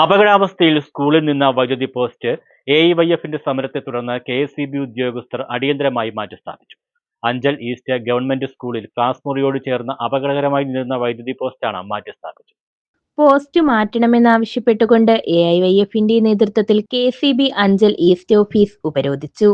അപകടാവസ്ഥയിൽ സ്കൂളിൽ നിന്ന വൈദ്യുതി പോസ്റ്റ് എഇവൈഎഫിന്റെ സമരത്തെ തുടർന്ന് കെഎസ്ഇബി ഉദ്യോഗസ്ഥർ അടിയന്തരമായി മാറ്റിസ്ഥാപിച്ചു. അഞ്ചൽ ഈസ്റ്റ് ഗവൺമെന്റ് സ്കൂളിൽ ക്ലാസ് മുറിയോട് ചേർന്ന് അപകടകരമായി നിന്നിരുന്ന വൈദ്യുതി പോസ്റ്റാണ് മാറ്റിസ്ഥാപിച്ചത്. പോസ്റ്റ് മാറ്റണമെന്നാവശ്യപ്പെട്ടുകൊണ്ട് എഐവൈഎഫിന്റെ നേതൃത്വത്തിൽ കെഎസ്ഇബി അഞ്ചൽ ഈസ്റ്റ് ഓഫീസ് ഉപരോധിച്ചു.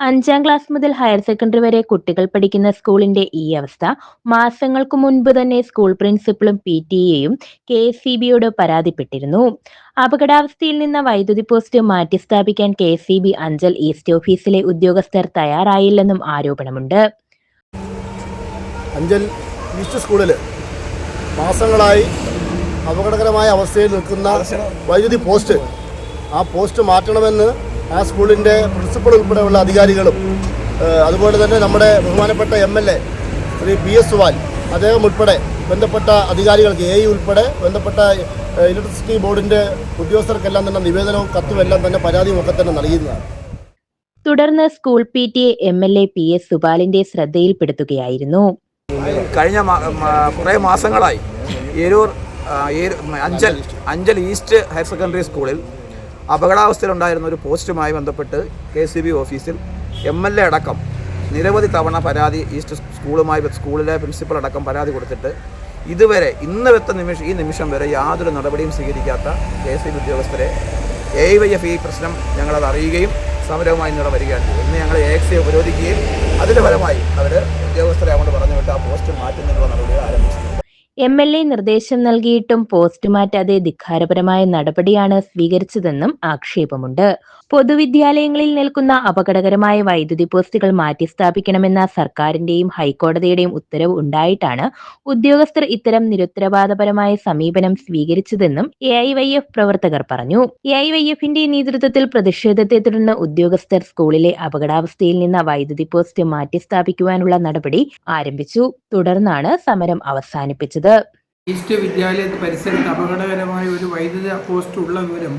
അഞ്ചാം ക്ലാസ് മുതൽ ഹയർ സെക്കൻഡറി വരെ കുട്ടികൾ പഠിക്കുന്ന സ്കൂളിന്റെ ഈ അവസ്ഥ മാസങ്ങൾക്ക് മുൻപ് തന്നെ സ്കൂൾ പ്രിൻസിപ്പളും PTA-യും കെഎസ്ഇബിയോട് പരാതിപ്പെട്ടിരുന്നു. അപകടാവസ്ഥയിൽ നിന്ന വൈദ്യുതി പോസ്റ്റ് മാറ്റിസ്ഥാപിക്കാൻ കെഎസ്ഇബി അഞ്ചൽ ഈസ്റ്റ് ഓഫീസിലെ ഉദ്യോഗസ്ഥർ തയ്യാറായില്ലെന്നും ആരോപണമുണ്ട്. അഞ്ചൽ ഈസ്റ്റ് സ്കൂളിൽ മാസങ്ങളായി അപകടകരമായ അവസ്ഥയിൽ നിൽക്കുന്ന വൈദ്യുതി പോസ്റ്റ് ആ പോസ്റ്റ് മാറ്റണമെന്ന് ആ സ്കൂളിൻ്റെ പ്രിൻസിപ്പൽ ഉൾപ്പെടെയുള്ള അധികാരികളും അതുപോലെ തന്നെ നമ്മുടെ ബഹുമാനപ്പെട്ട MLA ശ്രീ PS സുവാൽ അദ്ദേഹം ഉൾപ്പെടെ ബന്ധപ്പെട്ട അധികാരികൾക്ക് AE ഉൾപ്പെടെ ബന്ധപ്പെട്ട ഇലക്ട്രിസിറ്റി ബോർഡിൻ്റെ ഉദ്യോഗസ്ഥർക്കെല്ലാം തന്നെ നിവേദനവും കത്തും എല്ലാം തന്നെ പരാതിയും ഒക്കെ തന്നെ നൽകിയതാണ്. തുടർന്ന് സ്കൂൾ PTA MLA PS സുബാലിന്റെ ശ്രദ്ധയിൽപ്പെടുത്തുകയായിരുന്നു. കഴിഞ്ഞ കുറേ മാസങ്ങളായി അഞ്ചൽ ഈസ്റ്റ് ഹയർ സെക്കൻഡറി സ്കൂളിൽ അപകടാവസ്ഥയിലുണ്ടായിരുന്ന ഒരു പോസ്റ്റുമായി ബന്ധപ്പെട്ട് KSEB ഓഫീസിൽ MLA അടക്കം നിരവധി തവണ പരാതി സ്കൂളിലെ പ്രിൻസിപ്പൽ അടക്കം പരാതി കൊടുത്തിട്ട് ഇതുവരെ ഈ നിമിഷം വരെ യാതൊരു നടപടിയും സ്വീകരിക്കാത്ത KSEB ഉദ്യോഗസ്ഥരെ AIYF ഈ പ്രശ്നം ഞങ്ങളത് അറിയുകയും സമരവുമായി ഇന്നലെ വരികയാണ്. ഇന്ന് ഞങ്ങൾ AXA ഉപരോധിക്കുകയും അതിൻ്റെ ഫലമായി അവർ ഉദ്യോഗസ്ഥരെ അങ്ങോട്ട് പറഞ്ഞുവിട്ട് ആ പോസ്റ്റ് മാറ്റുന്നതിനുള്ള നടപടി ആരംഭിച്ചു. MLA നിർദ്ദേശം നൽകിയിട്ടും പോസ്റ്റ് മാറ്റാതെ ധിക്കാരപരമായ നടപടിയാണ് സ്വീകരിച്ചതെന്നും ആക്ഷേപമുണ്ട്. പൊതുവിദ്യാലയങ്ങളിൽ നിൽക്കുന്ന അപകടകരമായ വൈദ്യുതി പോസ്റ്റുകൾ മാറ്റിസ്ഥാപിക്കണമെന്ന സർക്കാരിന്റെയും ഹൈക്കോടതിയുടെയും ഉത്തരവ് ഉണ്ടായിട്ടാണ് ഉദ്യോഗസ്ഥർ ഇത്തരം നിരുത്തരവാദപരമായ സമീപനം സ്വീകരിച്ചതെന്നും AIYF പ്രവർത്തകർ പറഞ്ഞു. AIYFന്റെ നേതൃത്വത്തിൽ പ്രതിഷേധത്തെ തുടർന്ന് ഉദ്യോഗസ്ഥർ സ്കൂളിലെ അപകടാവസ്ഥയിൽ നിന്ന് വൈദ്യുതി പോസ്റ്റ് മാറ്റിസ്ഥാപിക്കുവാനുള്ള നടപടി ആരംഭിച്ചു. തുടർന്നാണ് സമരം അവസാനിപ്പിച്ചത്. ഈസ്റ്റ് വിദ്യാലയ പരിസരത്ത് അപകടകരമായ ഒരു വൈദ്യുത പോസ്റ്റ് ഉള്ള വിവരം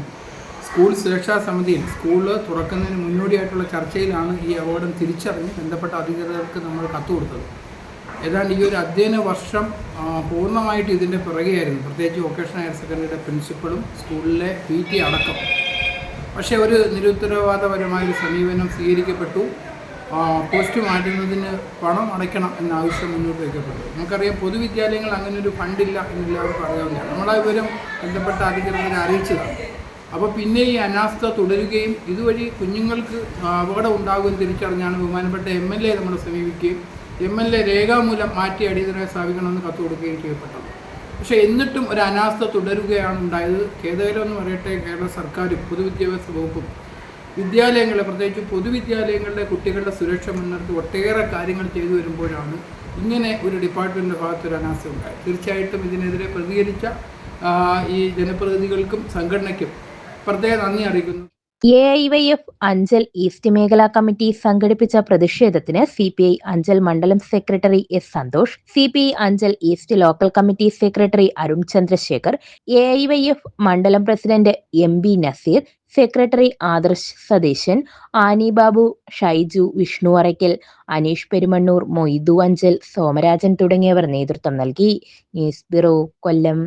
സ്കൂൾ സുരക്ഷാ സമിതിയിൽ സ്കൂള് തുറക്കുന്നതിന് മുന്നോടിയായിട്ടുള്ള ചർച്ചയിലാണ് ഈ അപകടം തിരിച്ചറിഞ്ഞ് ബന്ധപ്പെട്ട അധികൃതർക്ക് നമ്മൾ കത്ത് കൊടുത്തത്. ഏതാണ്ട് ഈ ഒരു അധ്യയന വർഷം പൂർണ്ണമായിട്ട് ഇതിൻ്റെ പിറകെയായിരുന്നു, പ്രത്യേകിച്ച് വൊക്കേഷണൽ ഹയർ സെക്കൻഡറിയുടെ പ്രിൻസിപ്പളും സ്കൂളിലെ PTA അടക്കം. പക്ഷേ ഒരു നിരുത്തരവാദപരമായൊരു സമീപനം സ്വീകരിക്കപ്പെട്ടു. പോസ്റ്റ് മാറ്റുന്നതിന് പണം അടയ്ക്കണം എന്ന ആവശ്യം മുന്നോട്ട് വയ്ക്കപ്പെട്ടു. നമുക്കറിയാം പൊതുവിദ്യാലയങ്ങൾ അങ്ങനെ ഒരു ഫണ്ടില്ല എന്നെല്ലാവർക്കും അറിയാവുന്നതാണ്. നമ്മളാ വിവരം ബന്ധപ്പെട്ട അധികൃതരെ അറിയിച്ചതാണ്. അപ്പോൾ പിന്നെ ഈ അനാസ്ഥ തുടരുകയും ഇതുവഴി കുഞ്ഞുങ്ങൾക്ക് അപകടം ഉണ്ടാകുമെന്ന് തിരിച്ചറിഞ്ഞാണ് ബഹുമാനപ്പെട്ട MLA നമ്മൾ സമീപിക്കുകയും MLA രേഖാമൂലം മാറ്റി അടിയന്തരമായി സ്ഥാപിക്കണമെന്ന് കത്ത് കൊടുക്കുകയും ചെയ്യപ്പെട്ടത്. പക്ഷേ എന്നിട്ടും ഒരു അനാസ്ഥ തുടരുകയാണ് ഉണ്ടായത്. ഖേദകരമെന്ന് പറയട്ടെ, കേരള സർക്കാരും പൊതുവിദ്യാഭ്യാസ വകുപ്പും വിദ്യാലയങ്ങളെ, പ്രത്യേകിച്ച് പൊതുവിദ്യാലയങ്ങളിലെ കുട്ടികളുടെ സുരക്ഷ മുൻനിർത്തി ഒട്ടേറെ കാര്യങ്ങൾ ചെയ്തു വരുമ്പോഴാണ് ഇങ്ങനെ ഒരു ഡിപ്പാർട്ട്മെൻറ്റിൻ്റെ ഭാഗത്തൊരു അനാസ്ഥ ഉണ്ടായത്. തീർച്ചയായിട്ടും ഇതിനെതിരെ പ്രതികരിച്ച ഈ ജനപ്രതിനിധികൾക്കും സംഘടനയ്ക്കും പ്രത്യേക നന്ദി അറിയിക്കുന്നു. AIYF അഞ്ചൽ ഈസ്റ്റ് മേഖലാ കമ്മിറ്റി സംഘടിപ്പിച്ച പ്രതിഷേധത്തിന് CPI അഞ്ചൽ മണ്ഡലം secretary S Santhosh, CPI Anchal east local committee secretary Arun Chandrasekhar, AIYF മണ്ഡലം president MB Naseer, secretary Adarsh Satheesan, Annie Babu, Shaiju, Vishnu Arakkal, Aneesh Perumannur, Moidu Anchal, Somarajan തുടങ്ങിയവർ നേതൃത്വം നൽകി. ന്യൂസ് ബ്യൂറോ, കൊല്ലം.